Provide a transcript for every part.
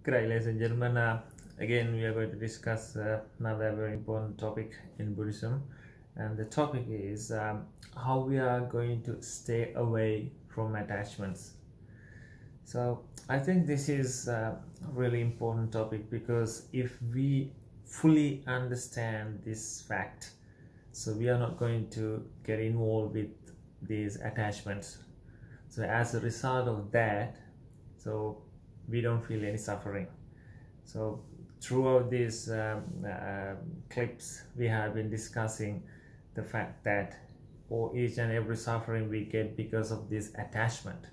Great, ladies and gentlemen. Again, we are going to discuss another very important topic in Buddhism, and the topic is how we are going to stay away from attachments. So, I think this is a really important topic because if we fully understand this fact, so we are not going to get involved with these attachments. So, as a result of that, so we don't feel any suffering. So throughout these clips we have been discussing the fact that each and every suffering we get because of this attachment.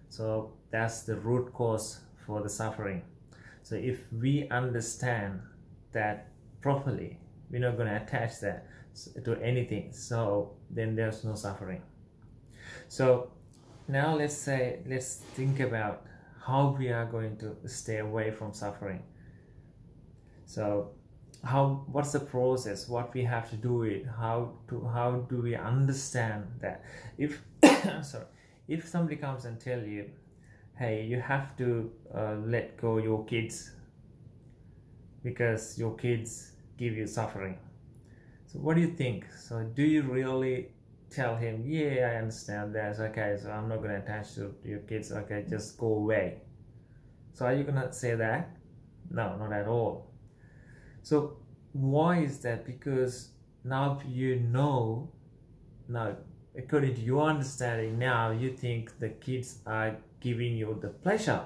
So that's the root cause for the suffering. So if we understand that properly, we're not going to attach that to anything, so then there's no suffering. So now let's think about how we are going to stay away from suffering. So what's the process, what we have to do it, how do we understand that? If sorry, if somebody comes and tell you, hey, you have to let go your kids because your kids give you suffering, so what do you think? So do you really tell him, yeah, I understand that, okay, so I'm not going to attach to your kids, okay, just go away? So are you going to say that? No, not at all. So why is that? Because now you know, now according to your understanding, now you think the kids are giving you the pleasure.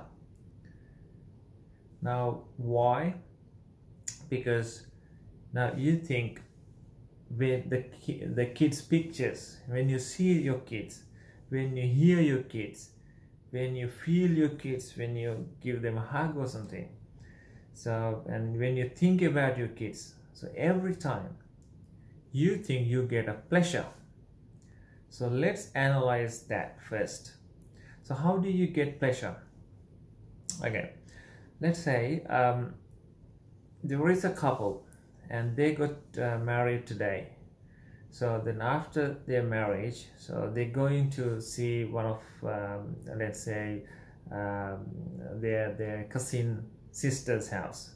Now why? Because now you think when the kids' pictures, when you see your kids, when you hear your kids, when you feel your kids, when you give them a hug or something, so, and when you think about your kids, so every time you think you get a pleasure. So let's analyze that first. So how do you get pleasure? Okay, let's say there is a couple and they got married today. So then after their marriage, so they're going to see one of let's say their cousin sister's house.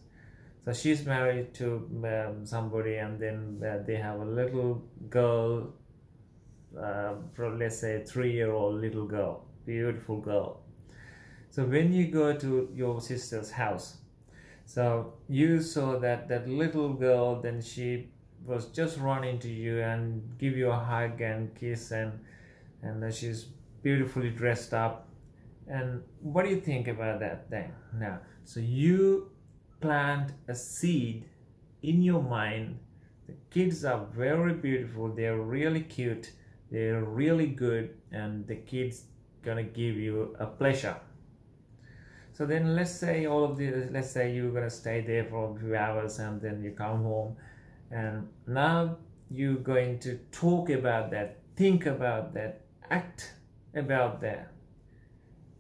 So she's married to somebody, and then they have a little girl, let's say 3-year-old little girl, beautiful girl. So when you go to your sister's house, so you saw that little girl, then she was just running to you and give you a hug and kiss, and she's beautifully dressed up. And what do you think about that thing now? So you plant a seed in your mind. The kids are very beautiful, they're really cute, they're really good, and the kids gonna give you a pleasure. So then let's say all of this, let's say you're gonna stay there for a few hours and then you come home, and now you're going to talk about that, think about that, act about that,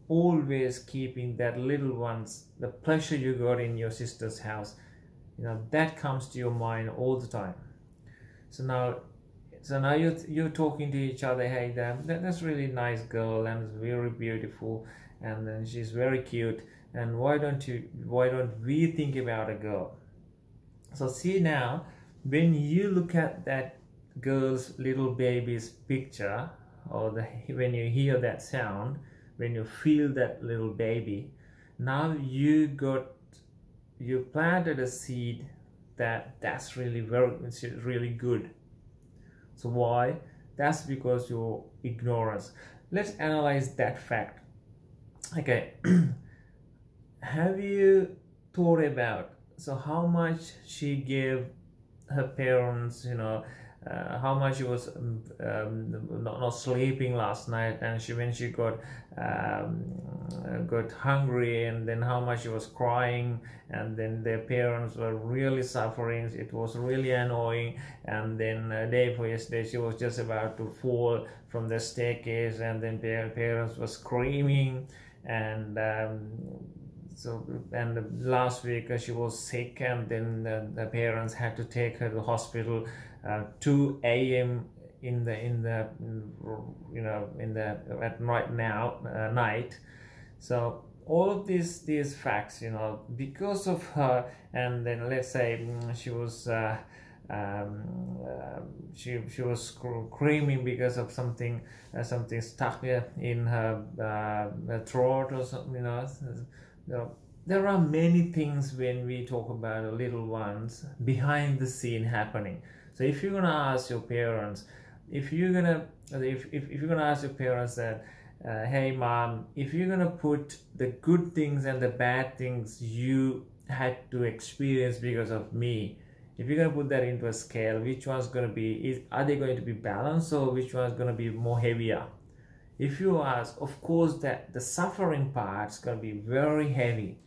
always keeping that little ones, the pleasure you got in your sister's house, you know, that comes to your mind all the time. So now you're talking to each other, hey, that's really nice girl and it's very beautiful, and then she's very cute, and why don't we think about a girl? So see, now when you look at that girl's little baby's picture, or when you hear that sound, when you feel that little baby, now you planted a seed that's really good. So why? That's because your ignorance. Let's analyze that fact. Okay, have you thought about so how much she gave her parents, you know, how much she was not sleeping last night, and when she got hungry, and then how much she was crying, and then their parents were really suffering, it was really annoying, and then day before yesterday she was just about to fall from the staircase, and then their parents were screaming, and last week she was sick, and then the parents had to take her to the hospital 2 a.m. at night. So all of these facts, you know, because of her, and then let's say she was she was screaming because of something something stuck in her throat or something, you know. There are many things when we talk about little ones behind the scene happening. So if you're gonna ask your parents, if you're gonna ask your parents that, hey mom, if you're gonna put the good things and the bad things you had to experience because of me, if you're gonna put that into a scale, which one's gonna be, are they going to be balanced, or which one's gonna be more heavier? If you ask, of course that the suffering part is gonna be very heavy,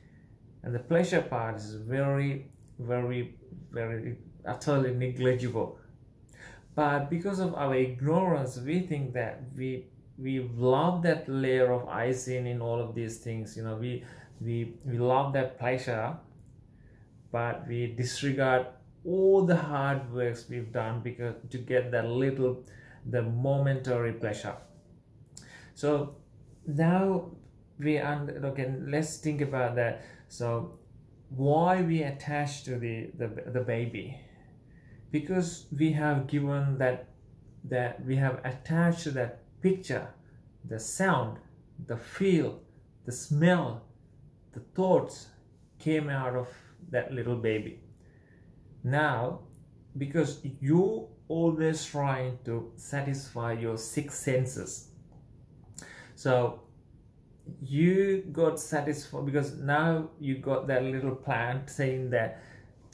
and the pleasure part is very, very, very utterly negligible. But because of our ignorance, we think that we love that layer of icing in all of these things. You know, we love that pleasure, but we disregard all the hard works we've done because to get that little, the momentary pleasure. So now okay, let's think about that. So why we attach to the baby? Because we have given that we have attached to that picture, the sound, the feel, the smell, the thoughts came out of that little baby. Now, because you always trying to satisfy your six senses, so you got satisfied because now you got that little plant saying that,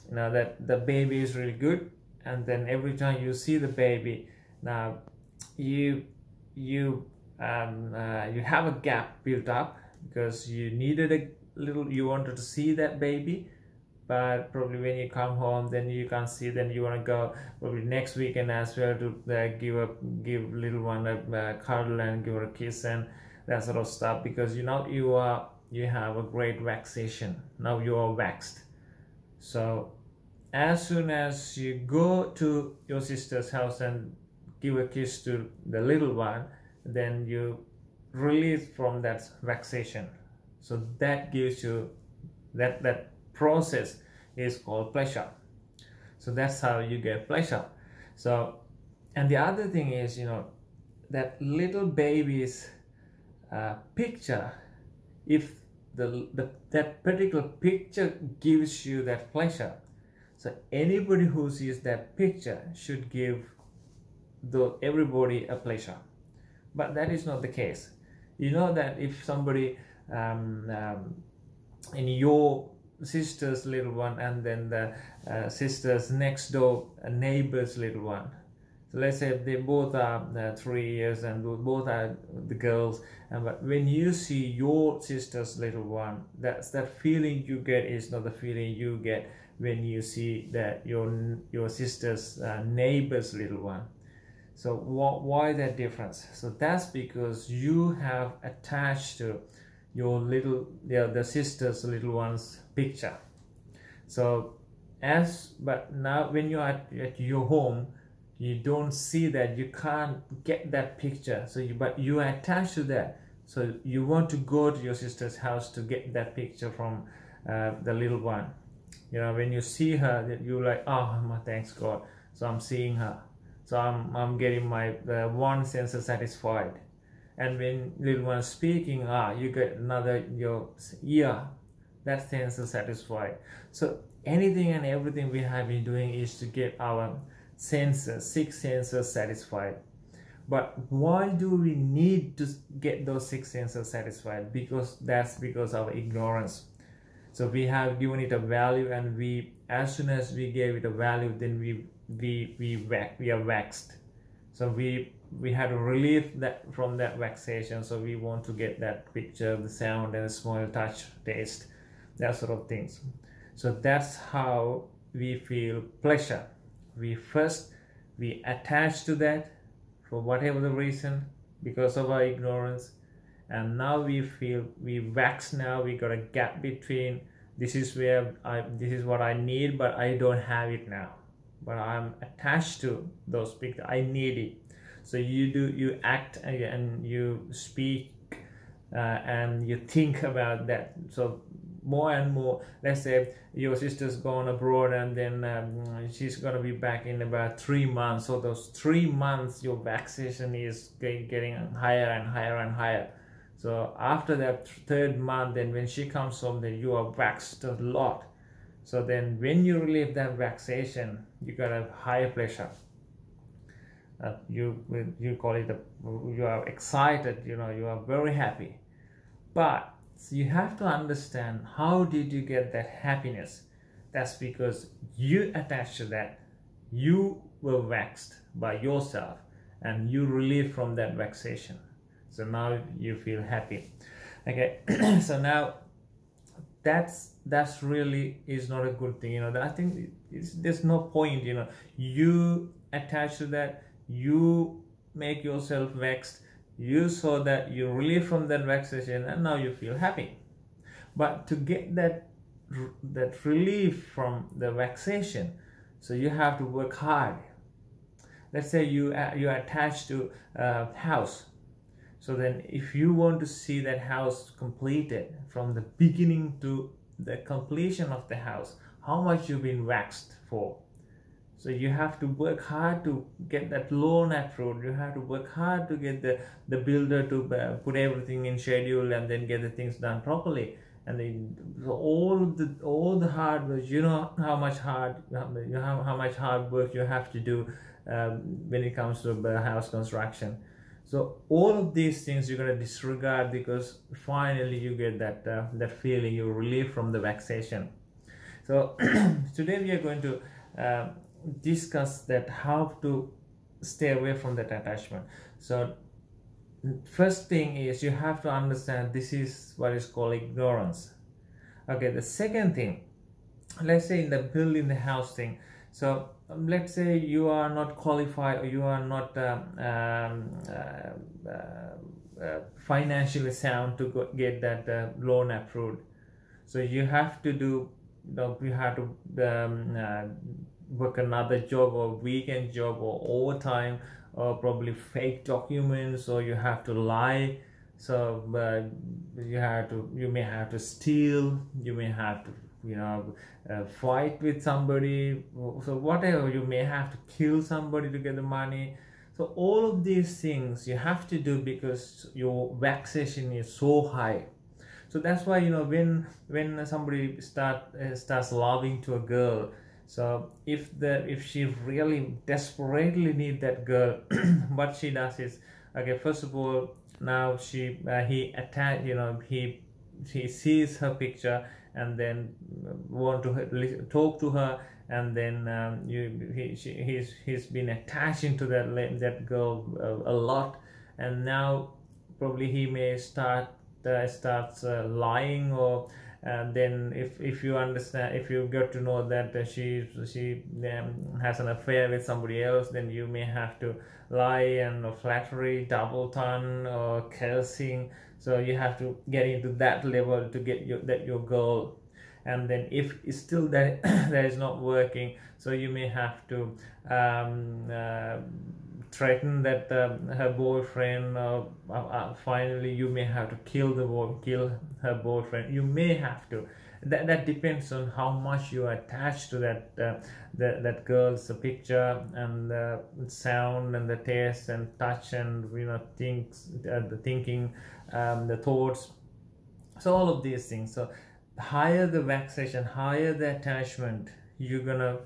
you know, that the baby is really good, and then every time you see the baby, now you have a gap built up because you needed a little, you wanted to see that baby, but probably when you come home then you can't see, then you want to go probably next weekend as well to give little one a cuddle and give her a kiss and that sort of stuff, because you know you have a great waxation, now you are waxed. So as soon as you go to your sister's house and give a kiss to the little one, then you release from that waxation. So that gives you that process is called pleasure. So that's how you get pleasure. So, and the other thing is, you know, that little baby's picture, if that particular picture gives you that pleasure, so anybody who sees that picture should give everybody a pleasure. But that is not the case. You know that if somebody in your sister's little one and then the sister's next door neighbor's little one, so let's say they both are 3 years and both are the girls, but when you see your sister's little one, that feeling you get is not the feeling you get when you see that your sister's neighbor's little one. So why that difference? So that's because you have attached to your the sister's little one's picture. So but now when you're at your home, you don't see that, you can't get that picture, so but you are attached to that, so you want to go to your sister's house to get that picture from the little one. You know, when you see her, you're like, oh thanks God, so I'm seeing her, so I'm getting my one sense satisfied. And when little one is speaking, you get another, your ear, that sense is satisfied. So anything and everything we have been doing is to get our senses, six senses satisfied. But why do we need to get those six senses satisfied? Because because of our ignorance. So we have given it a value, and as soon as we gave it a value, then we are waxed. So we had to relieve that from that waxation. So we want to get that picture, the sound and the smell, touch, taste, that sort of things. So that's how we feel pleasure. We attach to that for whatever the reason, because of our ignorance, and now we feel we wax. Now we got a gap between, this is what I need, but I don't have it now, but I'm attached to those pictures, I need it. So you act and you speak and you think about that. So more and more, let's say your sister's gone abroad, and then she's gonna be back in about 3 months. So those 3 months your vexation is getting higher and higher and higher. So after that third month, then when she comes home, then you are vexed a lot. So then when you relieve that vexation, you got a higher pleasure. You call it you are excited, you are very happy. But you have to understand, how did you get that happiness? That's because you attached to that. You were vexed by yourself, and you relieve from that vexation. So now you feel happy. Okay. So now that's really is not a good thing. I think there's no point. You attach to that, you make yourself vexed, you saw that you relieve from that vexation, and now you feel happy. But to get that relief from the vexation, so you have to work hard. Let's say you're attached to a house. So then if you want to see that house completed from the beginning to the completion of the house, how much you've been vexed for. So you have to work hard to get that loan approved. You have to work hard to get the builder to put everything in schedule, and then get the things done properly. And then all the hard work, how much hard work you have to do when it comes to house construction. So all of these things you're going to disregard, because finally you get that feeling, you relieve from the vexation. So today we are going to discuss that how to stay away from that attachment. So first thing is, you have to understand this is what is called ignorance. Okay, the second thing, let's say in the building the house thing. So let's say you are not qualified, or you are not financially sound to get that loan approved. So you have to do, you have to work another job, or weekend job, or overtime, or probably fake documents, or you have to lie. So you may have to steal, you may have to fight with somebody, so whatever, you may have to kill somebody to get the money. So all of these things you have to do because your vexation is so high. So that's why when somebody starts loving to a girl, so if she really desperately need that girl, what she does is, okay, first of all, now he sees her picture, and then want to talk to her, and then he's been attaching to that girl a lot, and now probably he may starts lying, or then if you understand, if you get to know that she has an affair with somebody else, then you may have to lie, and flattery, double tongue, or cursing. So you have to get into that level to get your goal. And then if it's still that that is not working, so you may have to threaten that her boyfriend, finally you may have to kill her boyfriend. You may have to. That depends on how much you are attached to that girl's picture, and the sound, and the taste, and touch, and things, the thinking, the thoughts. So all of these things. So higher the vexation, higher the attachment, you're gonna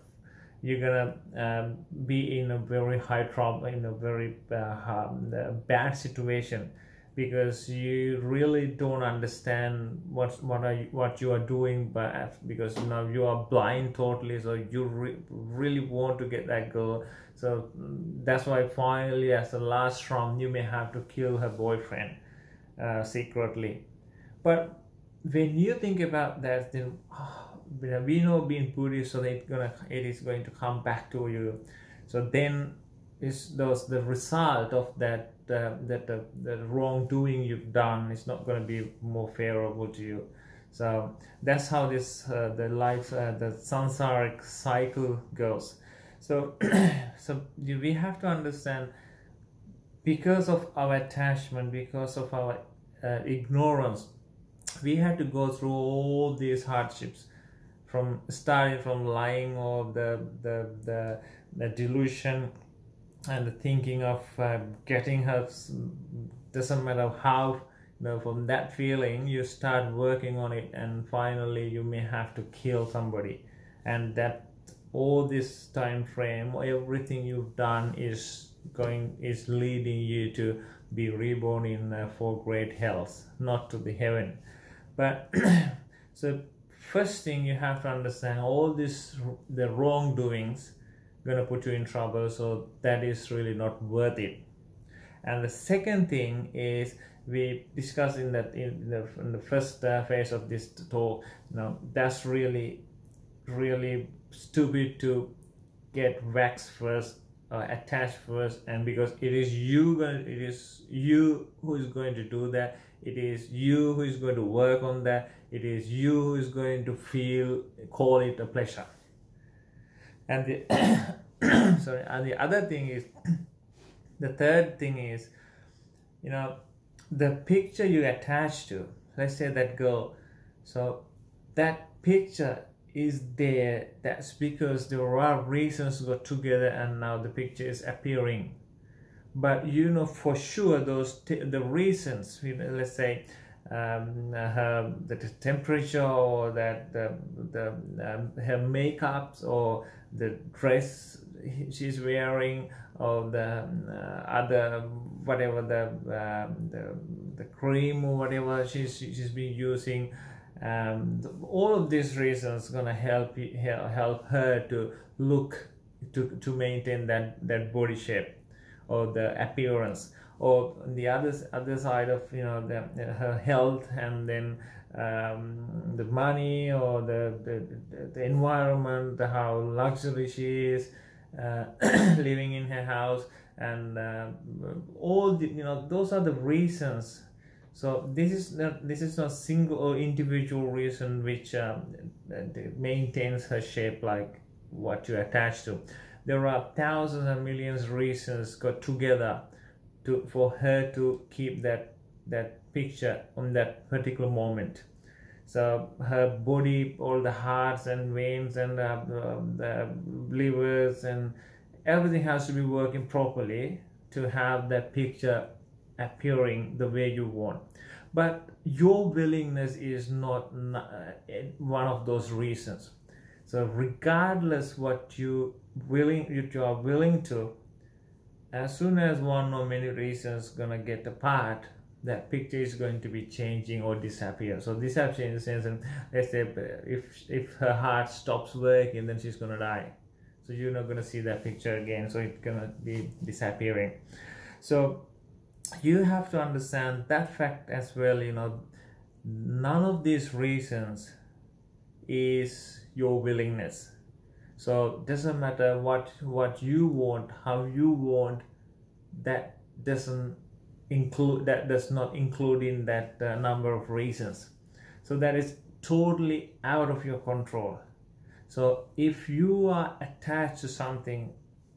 be in a very high trouble, in a very bad situation, because you really don't understand what you are doing, but because now you are blind totally. So you really want to get that girl. So that's why finally, as the last round, you may have to kill her boyfriend secretly. But when you think about that, then we know being Buddhist, so it is going to come back to you. So then the result of that the wrongdoing you've done is not going to be more favorable to you. So that's how this the life the samsaric cycle goes. So so we have to understand, because of our attachment, because of our ignorance. We had to go through all these hardships, from starting from lying, or the delusion and the thinking of getting her, doesn't matter how, from that feeling you start working on it, and finally you may have to kill somebody. And that all this time frame, everything you've done is leading you to be reborn in for great health, not to the heaven. But so first thing you have to understand, all this, the wrongdoings gonna put you in trouble, so that is really not worth it. And the second thing is, we discussed in the first phase of this talk, that's really stupid to get waxed first, attached first, and because it is you who is going to do that, it is you who is going to work on that, it is you who is going to call it a pleasure. And the sorry, and the other thing is, the third thing is, the picture you attach to, let's say that girl, so that picture is there, that's because there are reasons got together and now the picture is appearing. But for sure the reasons, let's say the temperature, or that her makeups, or the dress she's wearing, or the other whatever, the cream or whatever she's been using, all of these reasons gonna help her to look to maintain that body shape or the appearance. Or on the other side of her health, and then the money, or the environment, how luxury she is living in her house, and all those are the reasons. So this is not single or individual reason which maintains her shape like what you attach to. There are thousands and millions of reasons got together for her to keep that picture on that particular moment. So her body, all the hearts and veins and the livers and everything has to be working properly to have that picture appearing the way you want. But your willingness is not one of those reasons. So regardless what you are willing to, as soon as one or many reasons gonna get apart, that picture is going to be changing or disappear. So disappear in the sense, let's say if her heart stops working, then she's gonna die. So you're not gonna see that picture again. So it's gonna be disappearing. So you have to understand that fact as well. None of these reasons is your willingness. So doesn't matter what you want, how you want, that does not include in that number of reasons. So that is totally out of your control. So if you are attached to something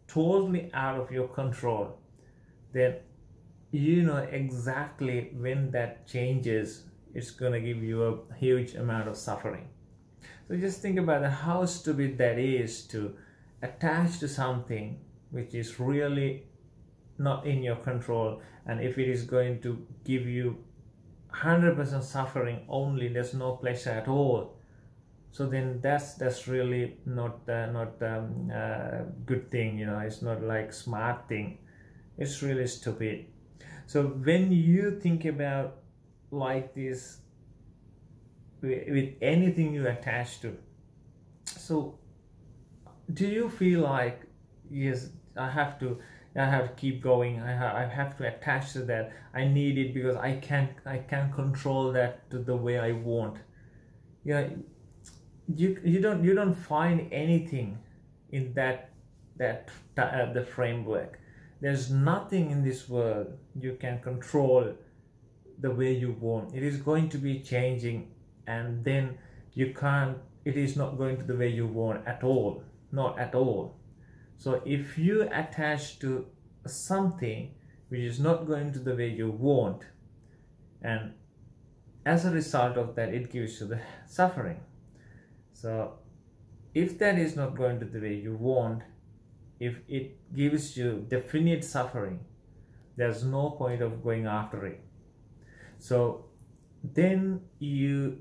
totally out of your control, then you know exactly when that changes, it's gonna give you a huge amount of suffering. So just think about how stupid that is, to attach to something which is really not in your control, and if it is going to give you 100% suffering only, there's no pleasure at all. So then that's really not good thing. It's not like smart thing. It's really stupid. So when you think about like this with anything you attach to, so do you feel like, yes, I have to keep going, I have to attach to that, I need it because I can't control that to the way I want? You don't find anything in the framework. There's nothing in this world you can control the way you want. It is going to be changing, and then it is not going to the way you want at all, not at all. So if you attach to something which is not going to the way you want, and as a result of that, it gives you the suffering. So if that is not going to the way you want, if it gives you definite suffering, there's no point of going after it. So then you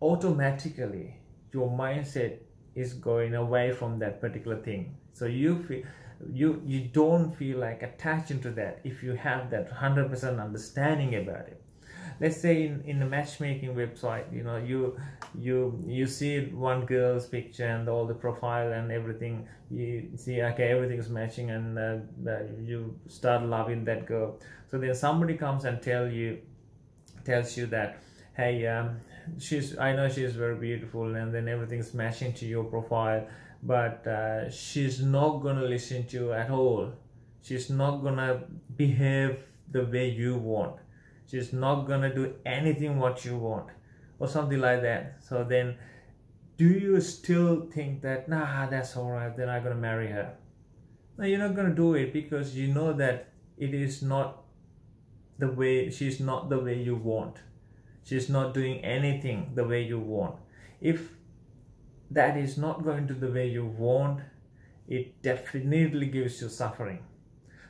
automatically, your mindset is going away from that particular thing. So you feel, you don't feel like attaching to that if you have that 100% understanding about it. Let's say in a matchmaking website, you see one girl's picture and all the profile and everything, you see, okay, everything's matching, and you start loving that girl. So then somebody comes and tells you that, hey, I know she's very beautiful, and then everything's matching to your profile, but she's not gonna listen to you at all. She's not gonna behave the way you want. She's not gonna do anything what you want, or something like that. So then, do you still think that, nah, that's all right, then I'm gonna marry her? No, you're not gonna do it, because you know that it is not the way, she's not the way you want. She's not doing anything the way you want. If that is not going to the way you want, it definitely gives you suffering.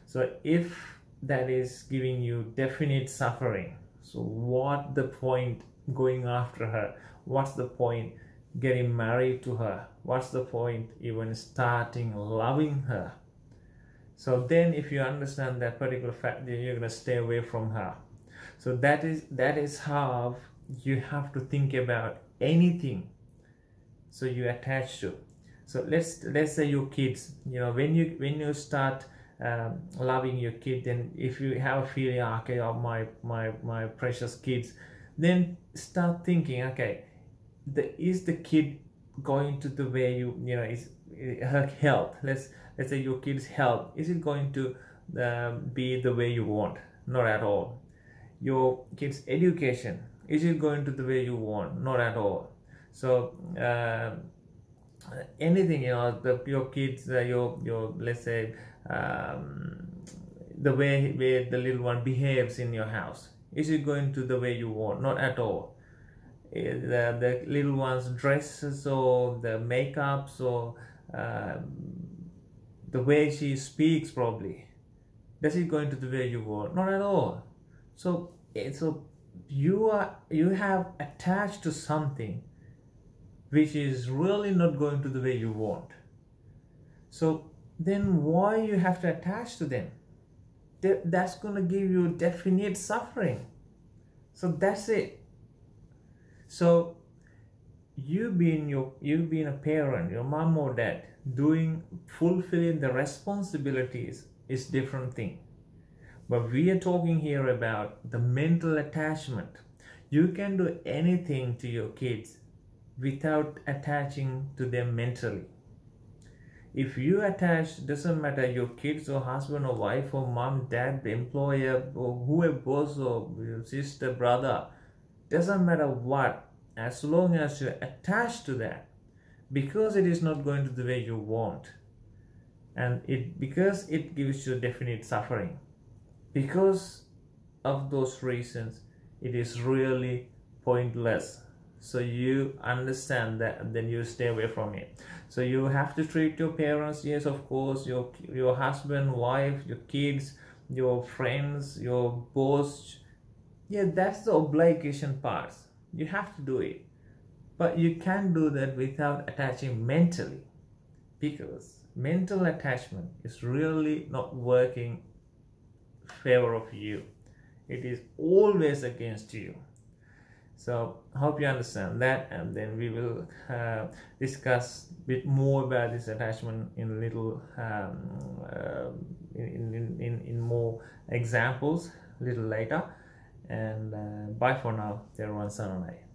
So if that is giving you definite suffering, so what the point going after her? What's the point getting married to her? What's the point even starting loving her? So then if you understand that particular fact, then you're going to stay away from her. So that is how you have to think about anything so you attach to. So let's say your kids, when you start loving your kid, then if you have a feeling, okay, of my precious kids, then start thinking, okay, is the kid going to the way is her health, let's say your kid's health, is it going to be the way you want? Not at all. Your kid's education, is it going to the way you want? Not at all. So anything, your kids, your let's say the way the little one behaves in your house, is it going to the way you want? Not at all. The little one's dresses, or the makeups, or the way she speaks, probably, does it going to the way you want? Not at all. So you have attached to something which is really not going to the way you want. So then why you have to attach to them? That's going to give you definite suffering. So that's it. So you've been a parent, your mom or dad, fulfilling the responsibilities is different thing. But we are talking here about the mental attachment. You can do anything to your kids without attaching to them mentally. If you attach, doesn't matter your kids or husband or wife or mom, dad, employer, or whoever, boss or sister, brother, doesn't matter what, as long as you're attached to that, because it is not going to the way you want, and because it gives you definite suffering. Because of those reasons, it is really pointless. So you understand that, and then you stay away from it. So you have to treat your parents, yes, of course, your husband, wife, your kids, your friends, your boss. Yeah, that's the obligation parts. You have to do it. But you can't do that without attaching mentally, because mental attachment is really not working favor of you. It is always against you. So hope you understand that, and then we will discuss a bit more about this attachment in little in more examples a little later. And bye for now. Theruwan Saranai.